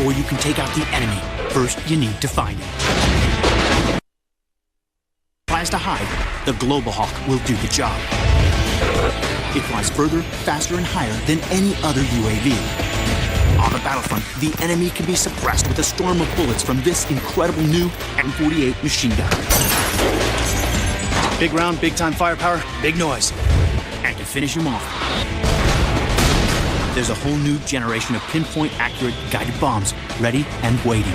before you can take out the enemy, first you need to find it. Tries to hide, the Global Hawk will do the job. It flies further, faster, and higher than any other UAV. On the battlefront, the enemy can be suppressed with a storm of bullets from this incredible new M48 machine gun. Big round, big time firepower, big noise. And to finish him off, there's a whole new generation of pinpoint accurate guided bombs ready and waiting.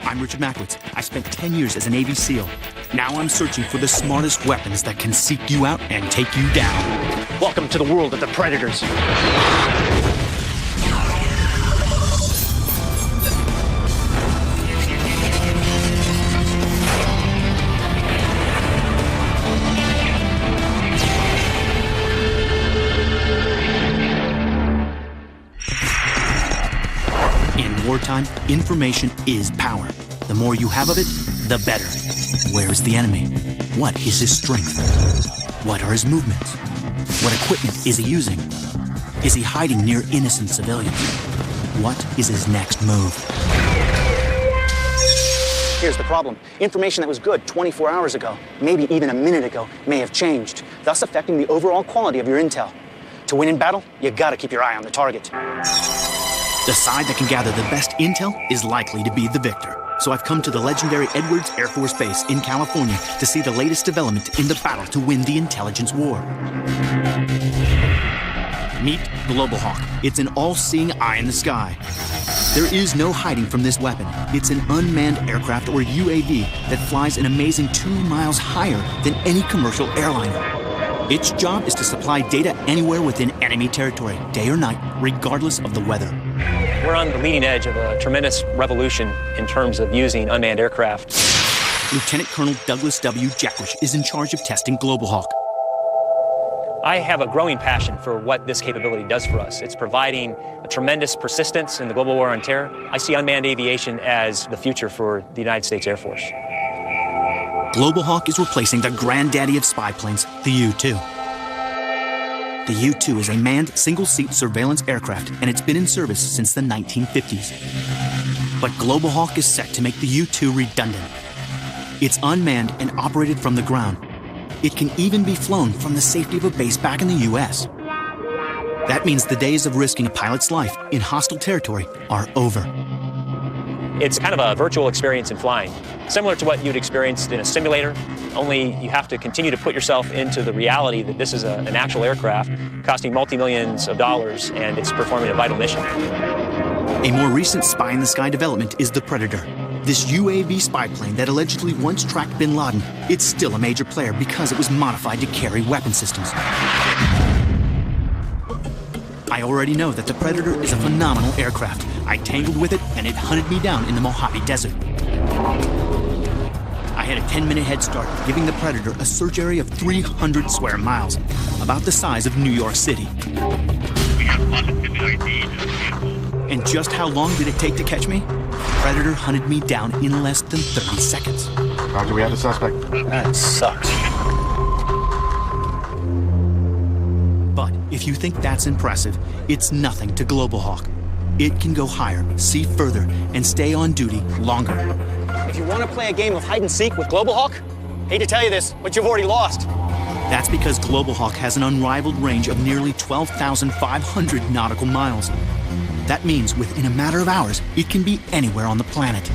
I'm Richard Mackwitz. I spent 10 years as a Navy SEAL. Now I'm searching for the smartest weapons that can seek you out and take you down. Welcome to the world of the Predators. In wartime, information is power. The more you have of it, the better. Where is the enemy? What is his strength? What are his movements? What equipment is he using? Is he hiding near innocent civilians? What is his next move? Here's the problem. Information that was good 24 hours ago, maybe even a minute ago, may have changed, thus affecting the overall quality of your intel. To win in battle, you gotta keep your eye on the target. The side that can gather the best intel is likely to be the victor. So I've come to the legendary Edwards Air Force Base in California to see the latest development in the battle to win the intelligence war. Meet Global Hawk. It's an all-seeing eye in the sky. There is no hiding from this weapon. It's an unmanned aircraft or UAV that flies an amazing 2 miles higher than any commercial airliner. Its job is to supply data anywhere within enemy territory, day or night, regardless of the weather. We're on the leading edge of a tremendous revolution in terms of using unmanned aircraft. Lieutenant Colonel Douglas W. Jackwish is in charge of testing Global Hawk. I have a growing passion for what this capability does for us. It's providing a tremendous persistence in the global war on terror. I see unmanned aviation as the future for the United States Air Force. Global Hawk is replacing the granddaddy of spy planes, the U-2. The U-2 is a manned, single-seat surveillance aircraft, and it's been in service since the 1950s. But Global Hawk is set to make the U-2 redundant. It's unmanned and operated from the ground. It can even be flown from the safety of a base back in the U.S. That means the days of risking a pilot's life in hostile territory are over. It's kind of a virtual experience in flying, similar to what you'd experienced in a simulator, only you have to continue to put yourself into the reality that this is an actual aircraft costing multi-millions of dollars, and it's performing a vital mission. A more recent spy-in-the-sky development is the Predator. This UAV spy plane that allegedly once tracked bin Laden, it's still a major player because it was modified to carry weapon systems. I already know that the Predator is a phenomenal aircraft. I tangled with it, and it hunted me down in the Mojave Desert. I had a 10-minute head start, giving the Predator a search area of 300 square miles, about the size of New York City. We have positive ID to the vehicle. And just how long did it take to catch me? The Predator hunted me down in less than 30 seconds. Roger, we have the suspect. That sucks. But if you think that's impressive, it's nothing to Global Hawk. It can go higher, see further, and stay on duty longer. If you want to play a game of hide and seek with Global Hawk, hate to tell you this, but you've already lost. That's because Global Hawk has an unrivaled range of nearly 12,500 nautical miles. That means within a matter of hours, it can be anywhere on the planet.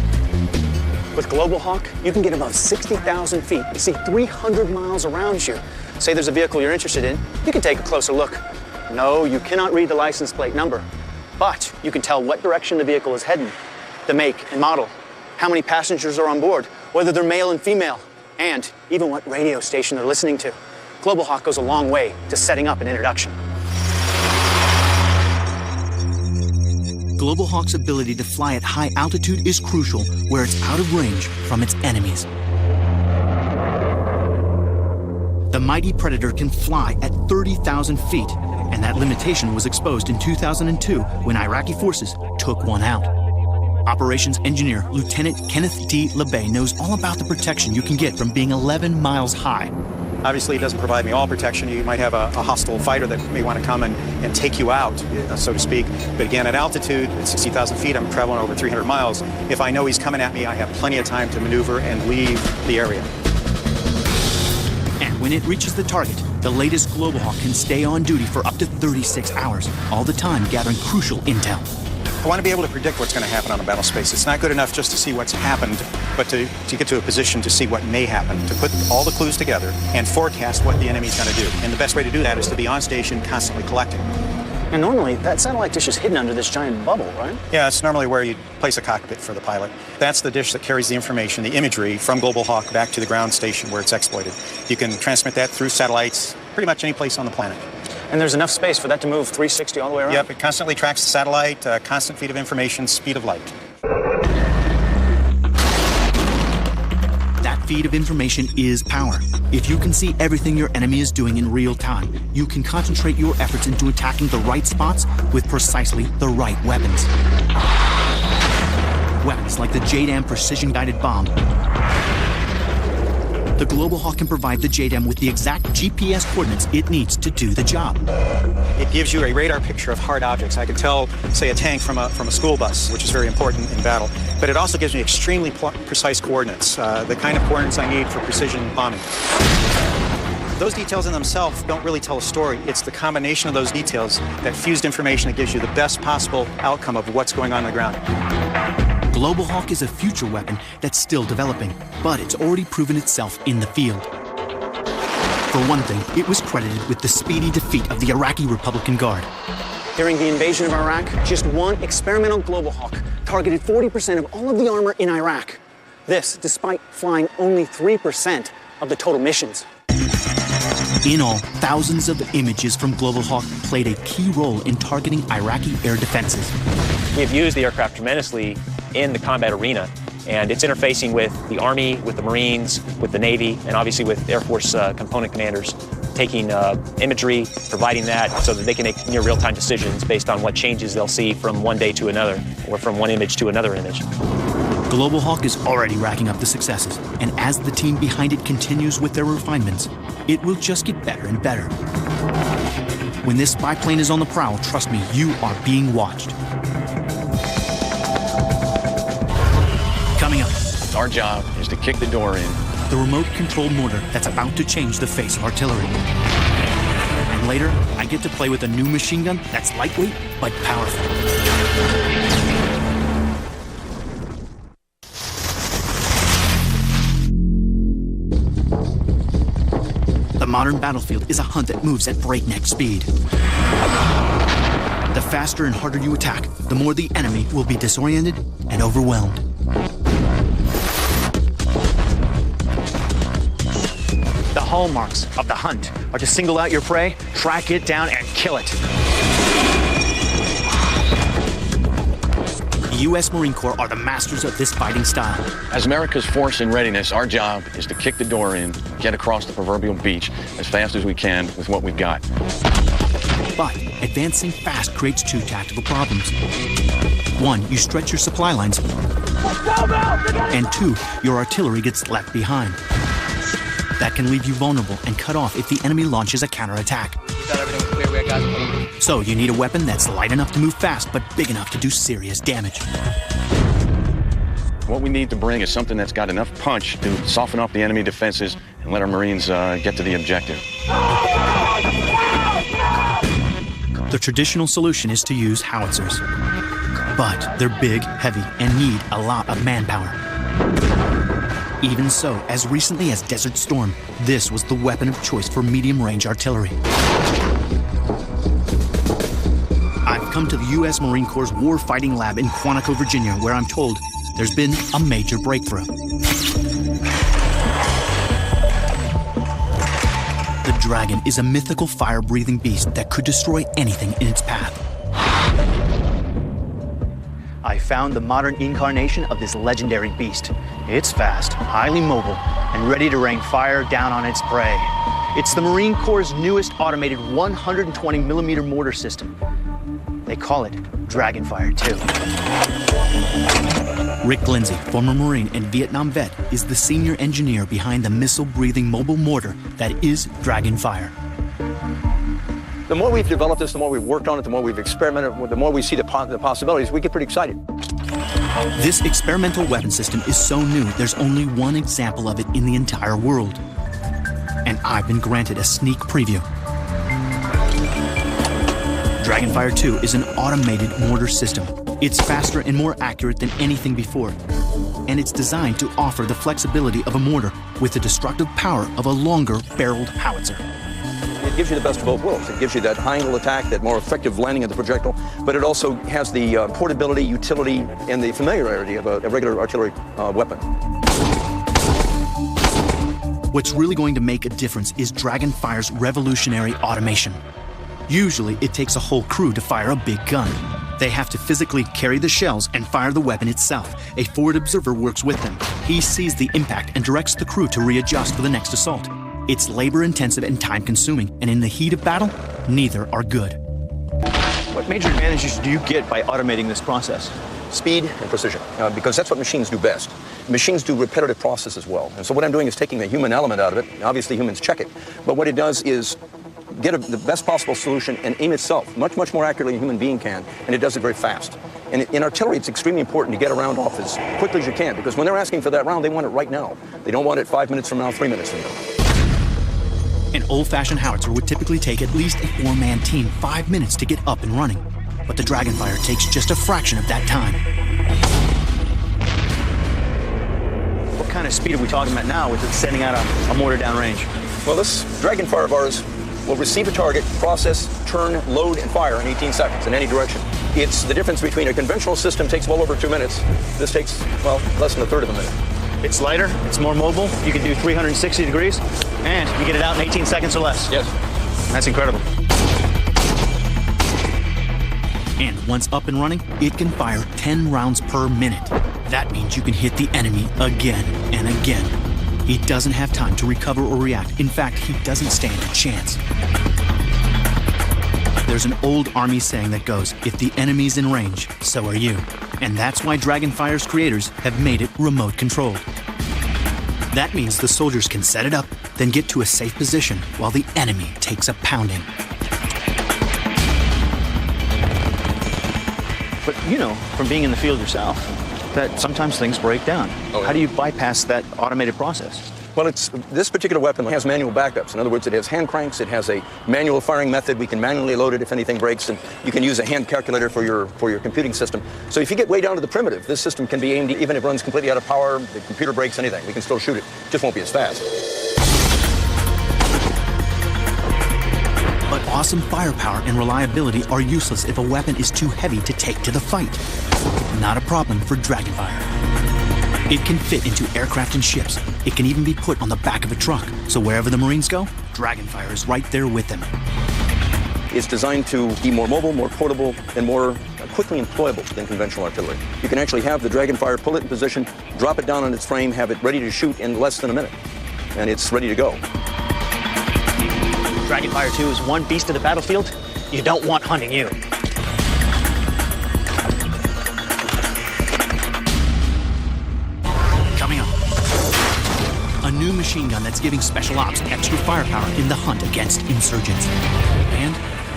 With Global Hawk, you can get above 60,000 feet and see 300 miles around you. Say there's a vehicle you're interested in, you can take a closer look. No, you cannot read the license plate number, but you can tell what direction the vehicle is heading, the make and model, how many passengers are on board, whether they're male and female, and even what radio station they're listening to. Global Hawk goes a long way to setting up an introduction. Global Hawk's ability to fly at high altitude is crucial where it's out of range from its enemies. The mighty Predator can fly at 30,000 feet, and that limitation was exposed in 2002 when Iraqi forces took one out. Operations engineer Lieutenant Kenneth D. LeBay knows all about the protection you can get from being 11 miles high. Obviously, it doesn't provide me all protection. You might have a hostile fighter that may want to come and take you out, so to speak. But again, at altitude, at 60,000 feet, I'm traveling over 300 miles. If I know he's coming at me, I have plenty of time to maneuver and leave the area. And when it reaches the target, the latest Global Hawk can stay on duty for up to 36 hours, all the time gathering crucial intel. I want to be able to predict what's going to happen on a battle space. It's not good enough just to see what's happened, but to get to a position to see what may happen, to put all the clues together and forecast what the enemy's going to do. And the best way to do that is to be on station, constantly collecting. And normally, that satellite dish is hidden under this giant bubble, right? Yeah, it's normally where you place a cockpit for the pilot. That's the dish that carries the information, the imagery from Global Hawk back to the ground station where it's exploited. You can transmit that through satellites pretty much any place on the planet. And there's enough space for that to move 360 all the way around? Yep, it constantly tracks the satellite, constant feed of information, speed of light. That feed of information is power. If you can see everything your enemy is doing in real time, you can concentrate your efforts into attacking the right spots with precisely the right weapons. Weapons like the JDAM precision-guided bomb. The Global Hawk can provide the JDAM with the exact GPS coordinates it needs to do the job. It gives you a radar picture of hard objects. I can tell, say, a tank from a school bus, which is very important in battle. But it also gives me extremely precise coordinates, the kind of coordinates I need for precision bombing. Those details in themselves don't really tell a story. It's the combination of those details, that fused information, that gives you the best possible outcome of what's going on the ground. Global Hawk is a future weapon that's still developing, but it's already proven itself in the field. For one thing, it was credited with the speedy defeat of the Iraqi Republican Guard. During the invasion of Iraq, just one experimental Global Hawk targeted 40% of all of the armor in Iraq. This, despite flying only 3% of the total missions. In all, thousands of images from Global Hawk played a key role in targeting Iraqi air defenses. We've used the aircraft tremendously in the combat arena, and it's interfacing with the Army, with the Marines, with the Navy, and obviously with Air Force component commanders, taking imagery, providing that so that they can make near real-time decisions based on what changes they'll see from one day to another, or from one image to another image. Global Hawk is already racking up the successes, and as the team behind it continues with their refinements, it will just get better and better. When this spy plane is on the prowl, trust me, you are being watched. Coming up, our job is to kick the door in. The remote-controlled mortar that's about to change the face of artillery. And later, I get to play with a new machine gun that's lightweight but powerful. The modern battlefield is a hunt that moves at breakneck speed. The faster and harder you attack, the more the enemy will be disoriented and overwhelmed. The hallmarks of the hunt are to single out your prey, track it down, and kill it. The U.S. Marine Corps are the masters of this fighting style. As America's force in readiness, our job is to kick the door in, get across the proverbial beach as fast as we can with what we've got. But advancing fast creates two tactical problems. One, you stretch your supply lines. And two, your artillery gets left behind. That can leave you vulnerable and cut off if the enemy launches a counterattack. So you need a weapon that's light enough to move fast, but big enough to do serious damage. What we need to bring is something that's got enough punch to soften up the enemy defenses and let our Marines get to the objective. The traditional solution is to use howitzers. But they're big, heavy, and need a lot of manpower. Even so, as recently as Desert Storm, this was the weapon of choice for medium-range artillery. I've come to the U.S. Marine Corps' War Fighting Lab in Quantico, Virginia, where I'm told there's been a major breakthrough. The Dragon is a mythical fire-breathing beast that could destroy anything in its path. I found the modern incarnation of this legendary beast. It's fast, highly mobile, and ready to rain fire down on its prey. It's the Marine Corps' newest automated 120mm mortar system. They call it Dragonfire 2. Rick Lindsay, former Marine and Vietnam vet, is the senior engineer behind the missile-breathing mobile mortar that is Dragonfire. The more we've developed this, the more we've worked on it, the more we've experimented, the more we see the possibilities, we get pretty excited. This experimental weapon system is so new, there's only one example of it in the entire world. And I've been granted a sneak preview. Dragonfire 2 is an automated mortar system. It's faster and more accurate than anything before. And it's designed to offer the flexibility of a mortar with the destructive power of a longer barreled howitzer. It gives you the best of both worlds. It gives you that high-angle attack, that more effective landing of the projectile, but it also has the portability, utility, and the familiarity of a regular artillery weapon. What's really going to make a difference is Dragonfire's revolutionary automation. Usually, it takes a whole crew to fire a big gun. They have to physically carry the shells and fire the weapon itself. A forward observer works with them. He sees the impact and directs the crew to readjust for the next assault. It's labor-intensive and time-consuming, and in the heat of battle, neither are good. What major advantages do you get by automating this process? Speed and precision, because that's what machines do best. Machines do repetitive process as well. And so what I'm doing is taking the human element out of it. Obviously, humans check it. But what it does is get the best possible solution and aim itself much, much more accurately than a human being can, and it does it very fast. And in artillery, it's extremely important to get a round off as quickly as you can, because when they're asking for that round, they want it right now. They don't want it 5 minutes from now, 3 minutes from now. An old-fashioned howitzer would typically take at least a 4-man team 5 minutes to get up and running. But the Dragonfire takes just a fraction of that time. What kind of speed are we talking about now with it sending out a mortar downrange? Well, this Dragonfire of ours will receive a target, process, turn, load, and fire in 18 seconds in any direction. It's the difference between a conventional system takes well over 2 minutes. This takes, well, less than a third of a minute. It's lighter, it's more mobile, you can do 360 degrees, and you get it out in 18 seconds or less. Yes. That's incredible. And once up and running, it can fire 10 rounds per minute. That means you can hit the enemy again and again. He doesn't have time to recover or react. In fact, he doesn't stand a chance. There's an old Army saying that goes, if the enemy's in range, so are you. And that's why Dragonfire's creators have made it remote controlled. That means the soldiers can set it up, then get to a safe position while the enemy takes a pounding. But you know, from being in the field yourself, that sometimes things break down. Oh, yeah. How do you bypass that automated process? Well, this particular weapon has manual backups. In other words, it has hand cranks, it has a manual firing method. We can manually load it if anything breaks, and you can use a hand calculator for your computing system. So if you get way down to the primitive, this system can be aimed, even if it runs completely out of power, the computer breaks, anything. We can still shoot it. Just won't be as fast. But awesome firepower and reliability are useless if a weapon is too heavy to take to the fight. Not a problem for Dragonfire. It can fit into aircraft and ships. It can even be put on the back of a truck. So wherever the Marines go, Dragonfire is right there with them. It's designed to be more mobile, more portable, and more quickly employable than conventional artillery. You can actually have the Dragonfire pull it in position, drop it down on its frame, have it ready to shoot in less than a minute, and it's ready to go. Dragonfire 2 is one beast of the battlefield you don't want hunting you. Coming up, a new machine gun that's giving Special Ops extra firepower in the hunt against insurgents. And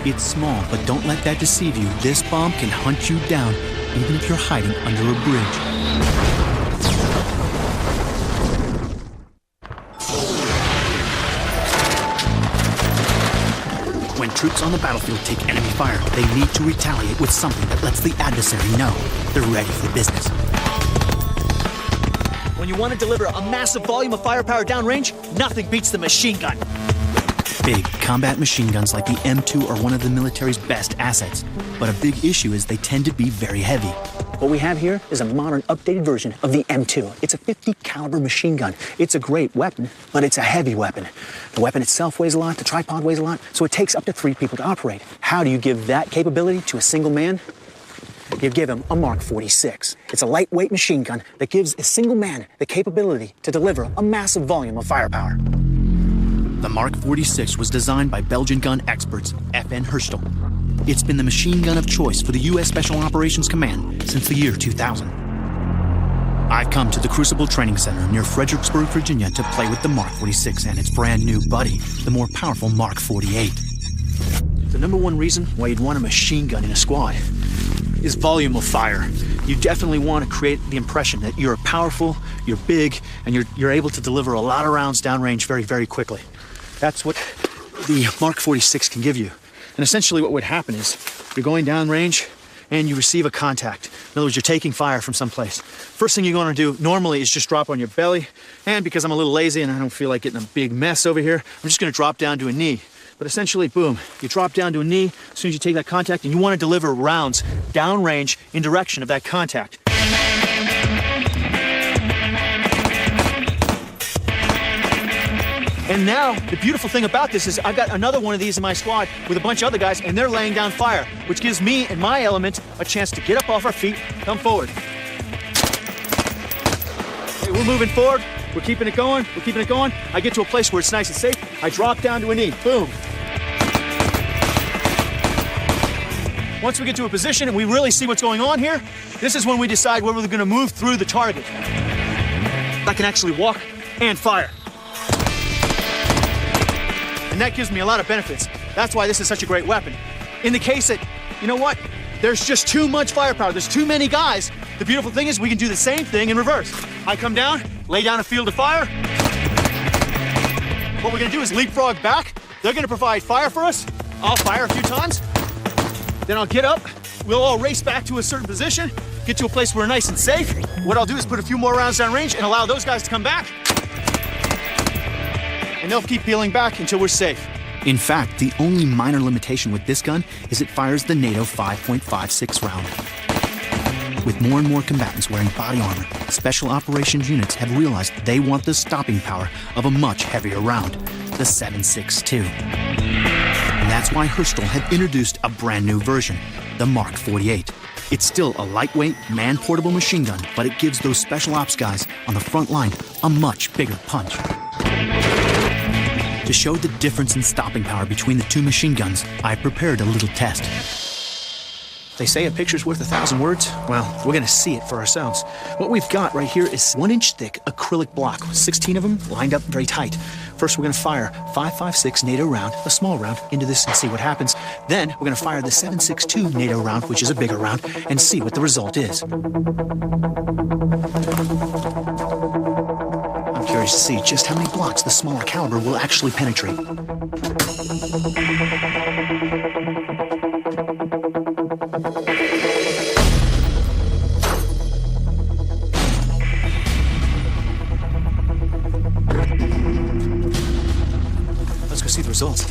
it's small, but don't let that deceive you. This bomb can hunt you down, even if you're hiding under a bridge. When troops on the battlefield take enemy fire, they need to retaliate with something that lets the adversary know they're ready for business. When you want to deliver a massive volume of firepower downrange, nothing beats the machine gun. Big combat machine guns like the M2 are one of the military's best assets, but a big issue is they tend to be very heavy. What we have here is a modern, updated version of the M2. It's a 50 caliber machine gun. It's a great weapon, but it's a heavy weapon. The weapon itself weighs a lot, the tripod weighs a lot, so it takes up to 3 people to operate. How do you give that capability to a single man? You give him a Mark 46. It's a lightweight machine gun that gives a single man the capability to deliver a massive volume of firepower. The Mark 46 was designed by Belgian gun experts FN Herstal. It's been the machine gun of choice for the U.S. Special Operations Command since the year 2000. I've come to the Crucible Training Center near Fredericksburg, Virginia to play with the Mark 46 and its brand new buddy, the more powerful Mark 48. The number one reason why you'd want a machine gun in a squad is volume of fire. You definitely want to create the impression that you're powerful, you're big, and you're able to deliver a lot of rounds downrange very, very quickly. That's what the Mark 46 can give you. And essentially what would happen is you're going downrange and you receive a contact. In other words, you're taking fire from someplace. First thing you're going to do normally is just drop on your belly. And because I'm a little lazy and I don't feel like getting a big mess over here, I'm just going to drop down to a knee. But essentially, boom, you drop down to a knee as soon as you take that contact, and you want to deliver rounds downrange in direction of that contact. And now, the beautiful thing about this is I've got another one of these in my squad with a bunch of other guys, and they're laying down fire, which gives me and my element a chance to get up off our feet, come forward. Okay, we're moving forward. We're keeping it going. We're keeping it going. I get to a place where it's nice and safe. I drop down to a knee. Boom. Once we get to a position and we really see what's going on here, this is when we decide whether we're going to move through the target. I can actually walk and fire. And that gives me a lot of benefits. That's why this is such a great weapon. In the case that, you know what? There's just too much firepower. There's too many guys. The beautiful thing is we can do the same thing in reverse. I come down, lay down a field of fire. What we're gonna do is leapfrog back. They're gonna provide fire for us. I'll fire a few times. Then I'll get up. We'll all race back to a certain position, get to a place where we're nice and safe. What I'll do is put a few more rounds down range and allow those guys to come back. And they'll keep peeling back until we're safe. In fact, the only minor limitation with this gun is it fires the NATO 5.56 round. With more and more combatants wearing body armor, special operations units have realized they want the stopping power of a much heavier round, the 7.62. And that's why Herstal had introduced a brand new version, the Mark 48. It's still a lightweight, man-portable machine gun, but it gives those special ops guys on the front line a much bigger punch. To show the difference in stopping power between the two machine guns, I prepared a little test. They say a picture's worth 1,000 words. Well, we're gonna see it for ourselves. What we've got right here is 1-inch thick acrylic block, 16 of them lined up very tight. First, we're gonna fire 5.56 NATO round, a small round, into this and see what happens. Then, we're gonna fire the 7.62 NATO round, which is a bigger round, and see what the result is. I'm curious to see just how many blocks the smaller caliber will actually penetrate. Let's go see the results.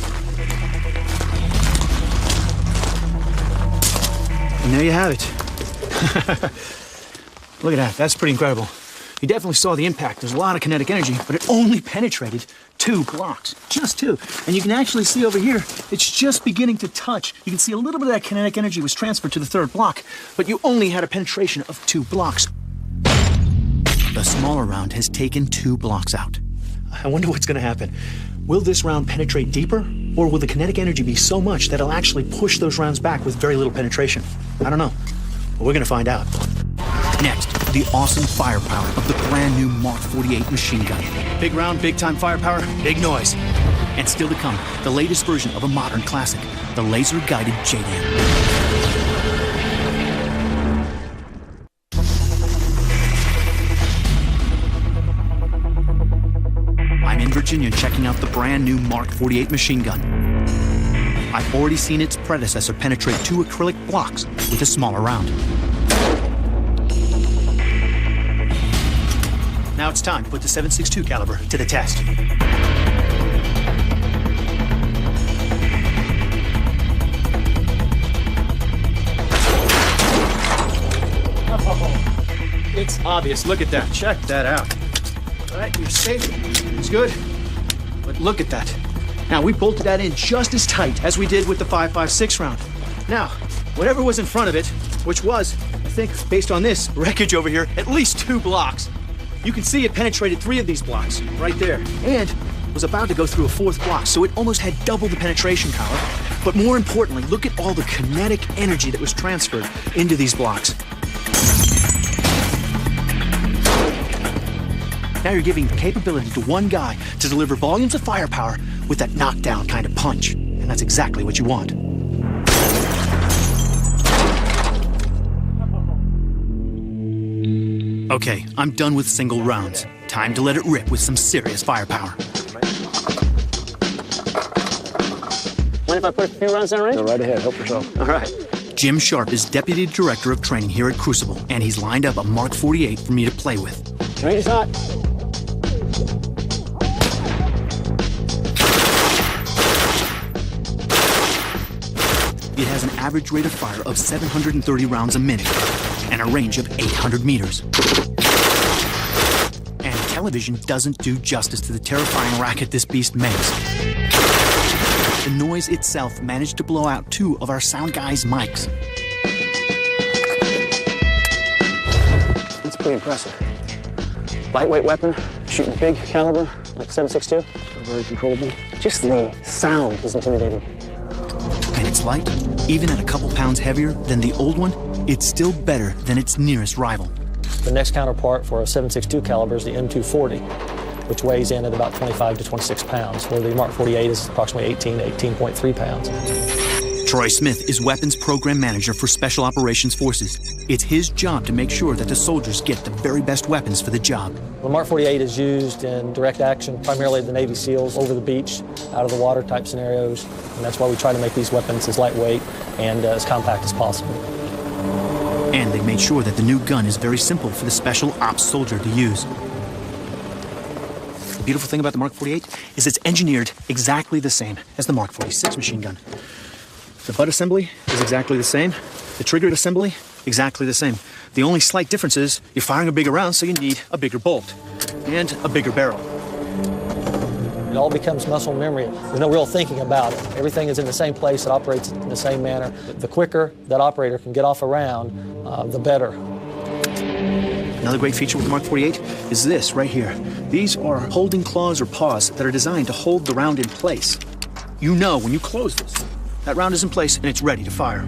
And there you have it. Look at that, that's pretty incredible. You definitely saw the impact. There's a lot of kinetic energy, but it only penetrated 2 blocks, just 2. And you can actually see over here, it's just beginning to touch. You can see a little bit of that kinetic energy was transferred to the 3rd block, but you only had a penetration of 2 blocks. The smaller round has taken 2 blocks out. I wonder what's gonna happen. Will this round penetrate deeper, or will the kinetic energy be so much that it'll actually push those rounds back with very little penetration? I don't know, but we're gonna find out. Next, the awesome firepower of the brand new Mark 48 machine gun. Big round, big time firepower, big noise. And still to come, the latest version of a modern classic, the laser-guided JDAM. I'm in Virginia checking out the brand new Mark 48 machine gun. I've already seen its predecessor penetrate 2 acrylic blocks with a smaller round. Now it's time to put the 7.62 caliber to the test. Oh, it's obvious. Look at that. Check that out. All right, you're safe. It's good. But look at that. Now, we bolted that in just as tight as we did with the 5.56 round. Now, whatever was in front of it, which was, I think, based on this wreckage over here, at least 2 blocks. You can see it penetrated 3 of these blocks right there, and was about to go through a 4th block, so it almost had double the penetration power. But more importantly, look at all the kinetic energy that was transferred into these blocks. Now you're giving the capability to one guy to deliver volumes of firepower with that knockdown kind of punch. And that's exactly what you want. Okay, I'm done with single rounds. Time to let it rip with some serious firepower. Mind if I put a few rounds down range? Go right ahead, help yourself. All right. Jim Sharp is Deputy Director of Training here at Crucible, and he's lined up a Mark 48 for me to play with. Range is hot. It has an average rate of fire of 730 rounds a minute and a range of 800 meters. And television doesn't do justice to the terrifying racket this beast makes. The noise itself managed to blow out 2 of our sound guys' mics. That's pretty impressive. Lightweight weapon, shooting big caliber, like 7.62. Very controllable. Just the sound is intimidating. And it's light, even at a couple pounds heavier than the old one, it's still better than its nearest rival. The next counterpart for a 7.62 caliber is the M240, which weighs in at about 25 to 26 pounds, where the Mark 48 is approximately 18 to 18.3 pounds. Troy Smith is Weapons Program Manager for Special Operations Forces. It's his job to make sure that the soldiers get the very best weapons for the job. The Mark 48 is used in direct action, primarily the Navy SEALs, over the beach, out of the water type scenarios, and that's why we try to make these weapons as lightweight and as compact as possible. And they made sure that the new gun is very simple for the special ops soldier to use. The beautiful thing about the Mark 48 is it's engineered exactly the same as the Mark 46 machine gun. The butt assembly is exactly the same. The trigger assembly, exactly the same. The only slight difference is you're firing a bigger round, so you need a bigger bolt and a bigger barrel. It all becomes muscle memory. There's no real thinking about it. Everything is in the same place. It operates in the same manner. The quicker that operator can get off a round, the better. Another great feature with the Mark 48 is this right here. These are holding claws or paws that are designed to hold the round in place. You know when you close this, that round is in place and it's ready to fire.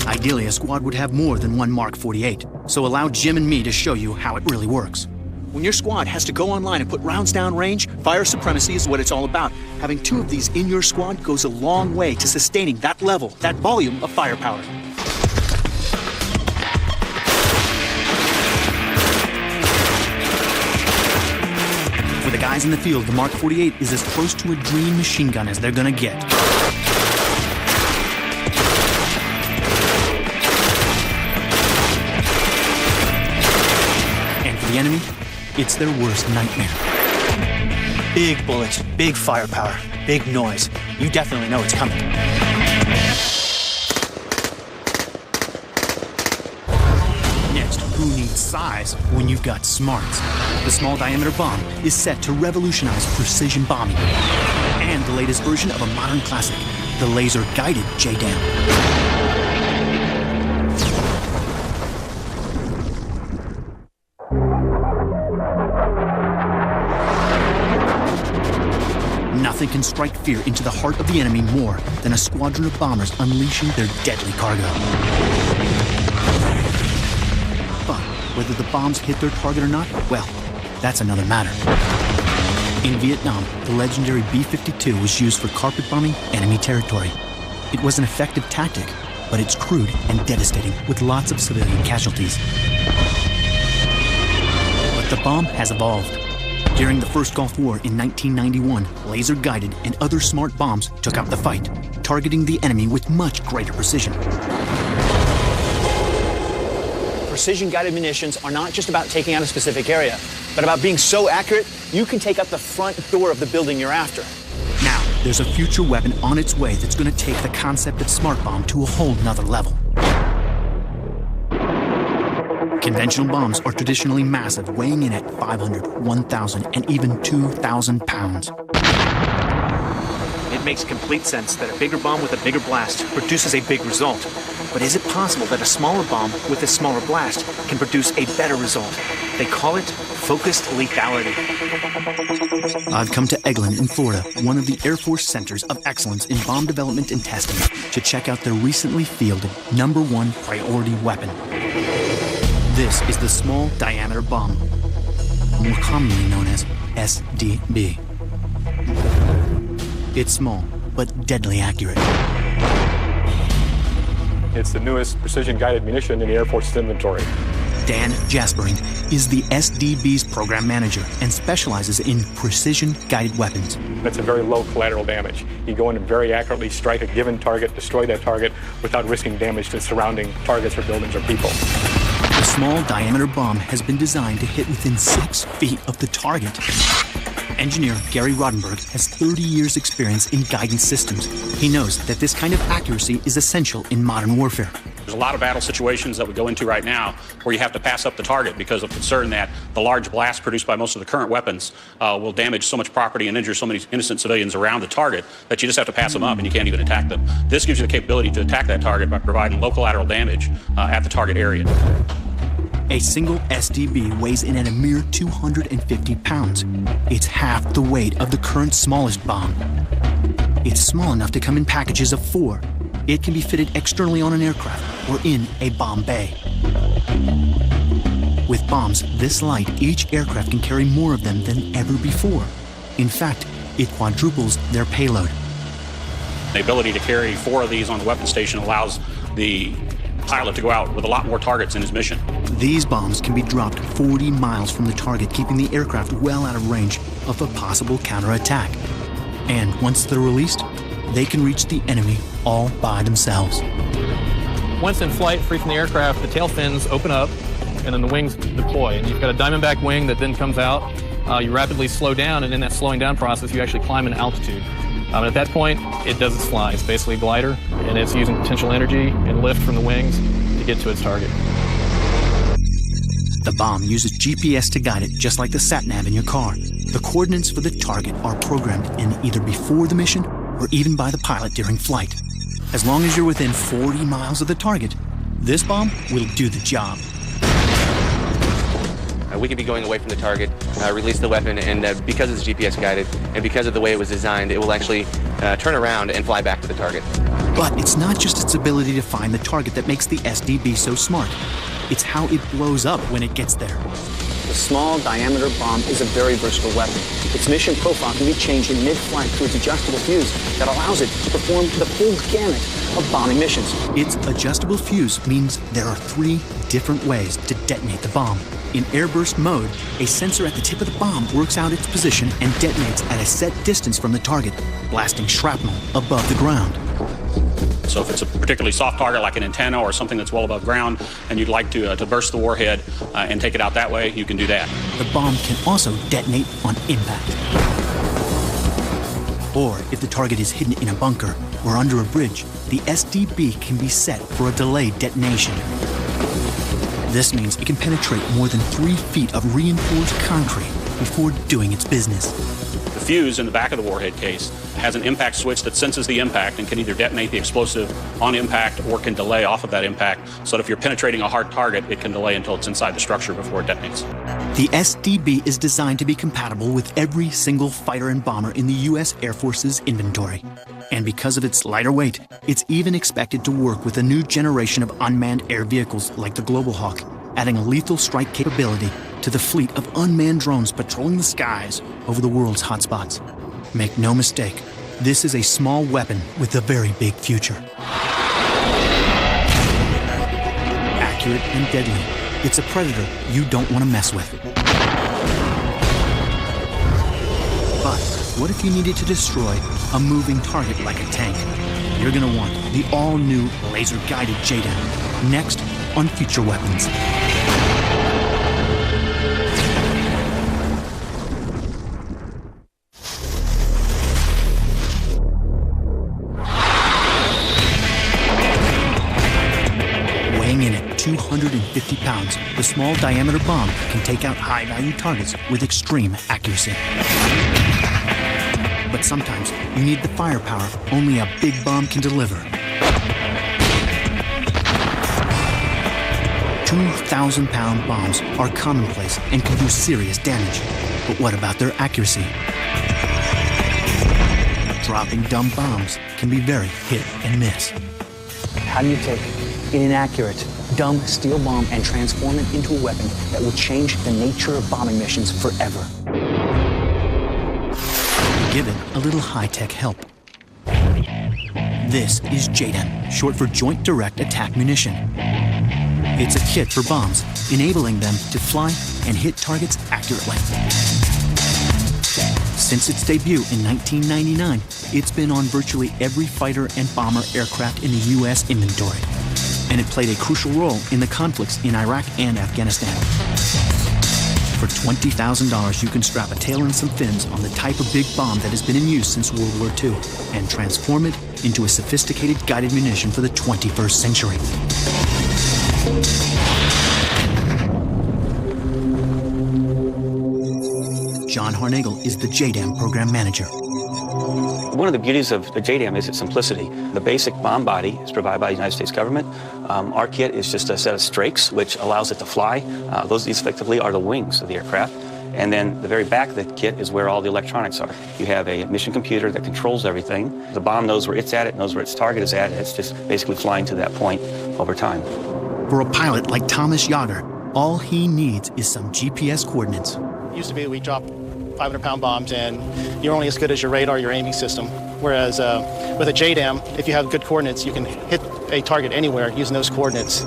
Ideally, a squad would have more than one Mark 48, so allow Jim and me to show you how it really works. When your squad has to go online and put rounds down range, fire supremacy is what it's all about. Having 2 of these in your squad goes a long way to sustaining that level, that volume of firepower. For the guys in the field, the Mark 48 is as close to a dream machine gun as they're gonna get. And for the enemy, it's their worst nightmare. Big bullets, big firepower, big noise. You definitely know it's coming. Next, who needs size when you've got smarts? The small diameter bomb is set to revolutionize precision bombing. And the latest version of a modern classic, the laser-guided JDAM. Nothing can strike fear into the heart of the enemy more than a squadron of bombers unleashing their deadly cargo. But whether the bombs hit their target or not, well, that's another matter. In Vietnam, the legendary B-52 was used for carpet bombing enemy territory. It was an effective tactic, but it's crude and devastating with lots of civilian casualties. But the bomb has evolved. During the first Gulf War in 1991, laser-guided and other smart bombs took up the fight, targeting the enemy with much greater precision. Precision-guided munitions are not just about taking out a specific area, but about being so accurate, you can take out the front door of the building you're after. Now, there's a future weapon on its way that's going to take the concept of smart bomb to a whole nother level. Conventional bombs are traditionally massive, weighing in at 500, 1,000, and even 2,000 pounds. It makes complete sense that a bigger bomb with a bigger blast produces a big result. But is it possible that a smaller bomb with a smaller blast can produce a better result? They call it focused lethality. I've come to Eglin in Florida, one of the Air Force Centers of Excellence in Bomb Development and Testing, to check out their recently fielded #1 priority weapon. This is the Small Diameter Bomb, more commonly known as SDB. It's small, but deadly accurate. It's the newest precision-guided munition in the Air Force's inventory. Dan Jaspering is the SDB's program manager and specializes in precision-guided weapons. That's a very low collateral damage. You go in and very accurately strike a given target, destroy that target without risking damage to surrounding targets or buildings or people. The small diameter bomb has been designed to hit within 6 feet of the target. Engineer Gary Rodenberg has 30 years' experience in guidance systems. He knows that this kind of accuracy is essential in modern warfare. There's a lot of battle situations that we go into right now where you have to pass up the target because of concern that the large blast produced by most of the current weapons will damage so much property and injure so many innocent civilians around the target that you just have to pass them up and you can't even attack them. This gives you the capability to attack that target by providing low collateral damage at the target area. A single SDB weighs in at a mere 250 pounds. It's half the weight of the current smallest bomb. It's small enough to come in packages of 4. It can be fitted externally on an aircraft or in a bomb bay. With bombs this light, each aircraft can carry more of them than ever before. In fact, it quadruples their payload. The ability to carry 4 of these on the weapon station allows the pilot to go out with a lot more targets in his mission. These bombs can be dropped 40 miles from the target, keeping the aircraft well out of range of a possible counterattack. And once they're released, they can reach the enemy all by themselves. Once in flight, free from the aircraft, the tail fins open up and then the wings deploy. And you've got a Diamondback wing that then comes out. You rapidly slow down, and in that slowing down process, you actually climb in altitude. At that point, it does its flying. It's basically a glider, and it's using potential energy and lift from the wings to get to its target. The bomb uses GPS to guide it, just like the sat-nav in your car. The coordinates for the target are programmed in either before the mission or even by the pilot during flight. As long as you're within 40 miles of the target, this bomb will do the job. We could be going away from the target, release the weapon, and because it's GPS guided and because of the way it was designed, it will actually turn around and fly back to the target. But it's not just its ability to find the target that makes the SDB so smart. It's how it blows up when it gets there. The small diameter bomb is a very versatile weapon. Its mission profile can be changed in mid-flight through its adjustable fuse that allows it to perform the full gamut of bombing missions. Its adjustable fuse means there are 3 different ways to detonate the bomb. In airburst mode, a sensor at the tip of the bomb works out its position and detonates at a set distance from the target, blasting shrapnel above the ground. So if it's a particularly soft target like an antenna or something that's well above ground and you'd like to burst the warhead and take it out that way, you can do that. The bomb can also detonate on impact. Or if the target is hidden in a bunker or under a bridge, the SDB can be set for a delayed detonation. This means it can penetrate more than 3 feet of reinforced concrete before doing its business. The fuse in the back of the warhead case has an impact switch that senses the impact and can either detonate the explosive on impact or can delay off of that impact, so that if you're penetrating a hard target, it can delay until it's inside the structure before it detonates. The SDB is designed to be compatible with every single fighter and bomber in the U.S. Air Force's inventory. And because of its lighter weight, it's even expected to work with a new generation of unmanned air vehicles like the Global Hawk, adding a lethal strike capability to the fleet of unmanned drones patrolling the skies over the world's hotspots. Make no mistake, this is a small weapon with a very big future. Accurate and deadly, it's a predator you don't want to mess with. But what if you needed to destroy a moving target like a tank? You're going to want the all-new laser-guided JDAM, next on Future Weapons. Weighing in at 250 pounds, the small diameter bomb can take out high-value targets with extreme accuracy. But sometimes you need the firepower only a big bomb can deliver. To 2,000-pound bombs are commonplace and can do serious damage. But what about their accuracy? Dropping dumb bombs can be very hit and miss. How do you take an inaccurate, dumb steel bomb and transform it into a weapon that will change the nature of bombing missions forever? Give it a little high-tech help. This is JDAM, short for Joint Direct Attack Munition. It's a kit for bombs, enabling them to fly and hit targets accurately. Since its debut in 1999, it's been on virtually every fighter and bomber aircraft in the U.S. inventory, and it played a crucial role in the conflicts in Iraq and Afghanistan. For $20,000, you can strap a tail and some fins on the type of big bomb that has been in use since World War II and transform it into a sophisticated guided munition for the 21st century. John Harnagle is the JDAM program manager. One of the beauties of the JDAM is its simplicity. The basic bomb body is provided by the United States government. Our kit is just a set of strakes, which allows it to fly. These effectively are the wings of the aircraft. And then the very back of the kit is where all the electronics are. You have a mission computer that controls everything. The bomb knows where it's at, it knows where its target is at, and it's just basically flying to that point over time. For a pilot like Thomas Yager, all he needs is some GPS coordinates. It used to be we dropped 500-pound bombs, and you're only as good as your radar, your aiming system. Whereas with a JDAM, if you have good coordinates, you can hit a target anywhere using those coordinates.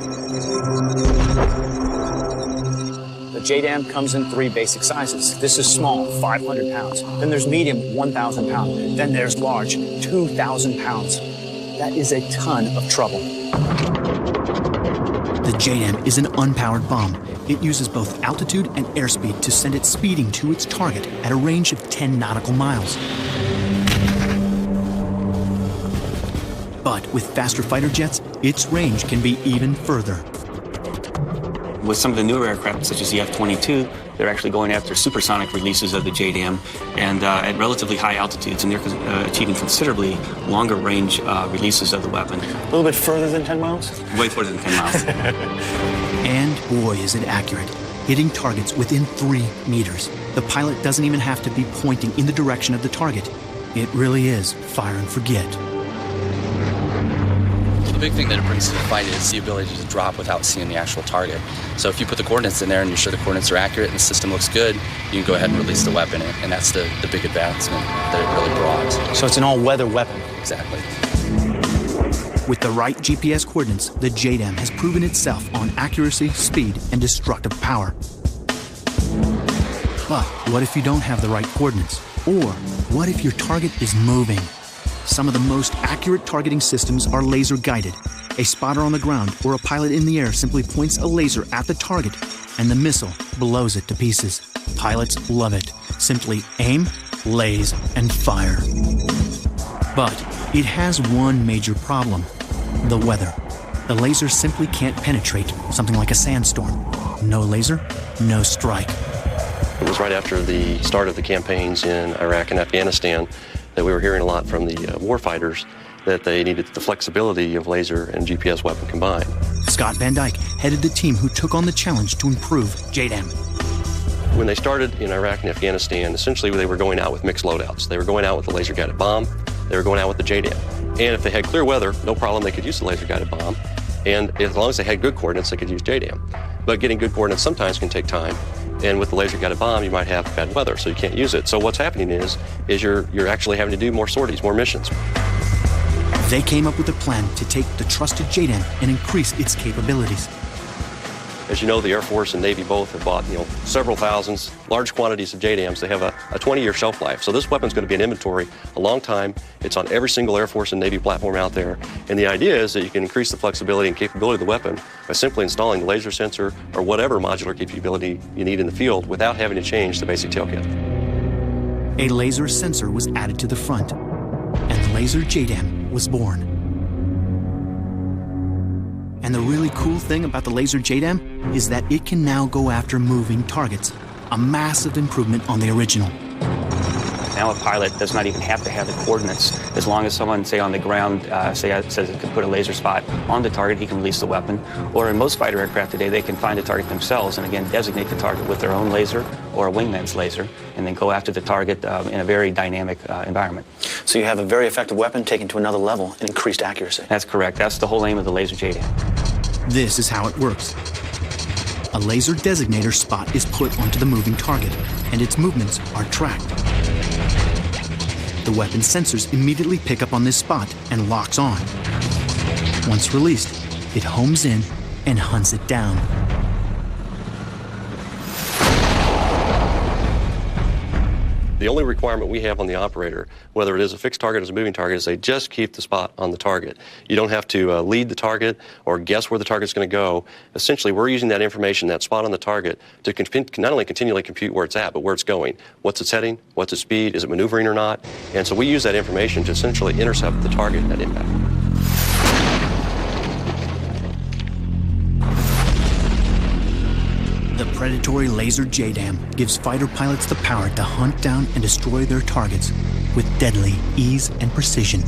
The JDAM comes in 3 basic sizes. This is small, 500 pounds. Then there's medium, 1,000 pounds. Then there's large, 2,000 pounds. That is a ton of trouble. The JDAM is an unpowered bomb. It uses both altitude and airspeed to send it speeding to its target at a range of 10 nautical miles. But with faster fighter jets, its range can be even further. With some of the newer aircraft, such as the F-22, they're actually going after supersonic releases of the JDAM and at relatively high altitudes, and they're achieving considerably longer range releases of the weapon. A little bit further than 10 miles? Way further than 10 miles. And boy, is it accurate, hitting targets within 3 meters. The pilot doesn't even have to be pointing in the direction of the target. It really is fire and forget. The big thing that it brings to the fight is the ability to drop without seeing the actual target. So if you put the coordinates in there and you're sure the coordinates are accurate and the system looks good, you can go ahead and release the weapon, and that's the big advancement that it really brought. So it's an all-weather weapon. Exactly. With the right GPS coordinates, the JDAM has proven itself on accuracy, speed, and destructive power. But what if you don't have the right coordinates? Or what if your target is moving? Some of the most accurate targeting systems are laser-guided. A spotter on the ground or a pilot in the air simply points a laser at the target, and the missile blows it to pieces. Pilots love it. Simply aim, laze, and fire. But it has one major problem: the weather. The laser simply can't penetrate something like a sandstorm. No laser, no strike. It was right after the start of the campaigns in Iraq and Afghanistan that we were hearing a lot from the warfighters that they needed the flexibility of laser and GPS weapon combined. Scott Van Dyke headed the team who took on the challenge to improve JDAM. When they started in Iraq and Afghanistan, essentially they were going out with mixed loadouts. They were going out with the laser-guided bomb. They were going out with the JDAM. And if they had clear weather, no problem, they could use the laser-guided bomb. And as long as they had good coordinates, they could use JDAM. But getting good coordinates sometimes can take time. And with the laser-guided bomb, you might have bad weather, so you can't use it. So what's happening is you're actually having to do more sorties, more missions. They came up with a plan to take the trusted JDAM and increase its capabilities. As you know, the Air Force and Navy both have bought, several thousands, large quantities of JDAMs. They have a 20-year shelf life. So this weapon's going to be in inventory a long time. It's on every single Air Force and Navy platform out there. And the idea is that you can increase the flexibility and capability of the weapon by simply installing the laser sensor or whatever modular capability you need in the field without having to change the basic tail kit. A laser sensor was added to the front, and the laser JDAM was born. And the really cool thing about the laser JDAM is that it can now go after moving targets, a massive improvement on the original. Now a pilot does not even have to have the coordinates. As long as someone, say on the ground, says it can put a laser spot on the target, he can release the weapon. Or in most fighter aircraft today, they can find the target themselves and again designate the target with their own laser or a wingman's laser, and then go after the target in a very dynamic environment. So you have a very effective weapon taken to another level and increased accuracy. That's correct. That's the whole aim of the laser JDAM. This is how it works. A laser designator spot is put onto the moving target, and its movements are tracked. The weapon sensors immediately pick up on this spot and locks on. Once released, it homes in and hunts it down. The only requirement we have on the operator, whether it is a fixed target or a moving target, is they just keep the spot on the target. You don't have to lead the target or guess where the target's going to go. Essentially, we're using that information, that spot on the target, to not only continually compute where it's at, but where it's going. What's its heading? What's its speed? Is it maneuvering or not? And so we use that information to essentially intercept the target at impact. The predatory laser JDAM gives fighter pilots the power to hunt down and destroy their targets with deadly ease and precision.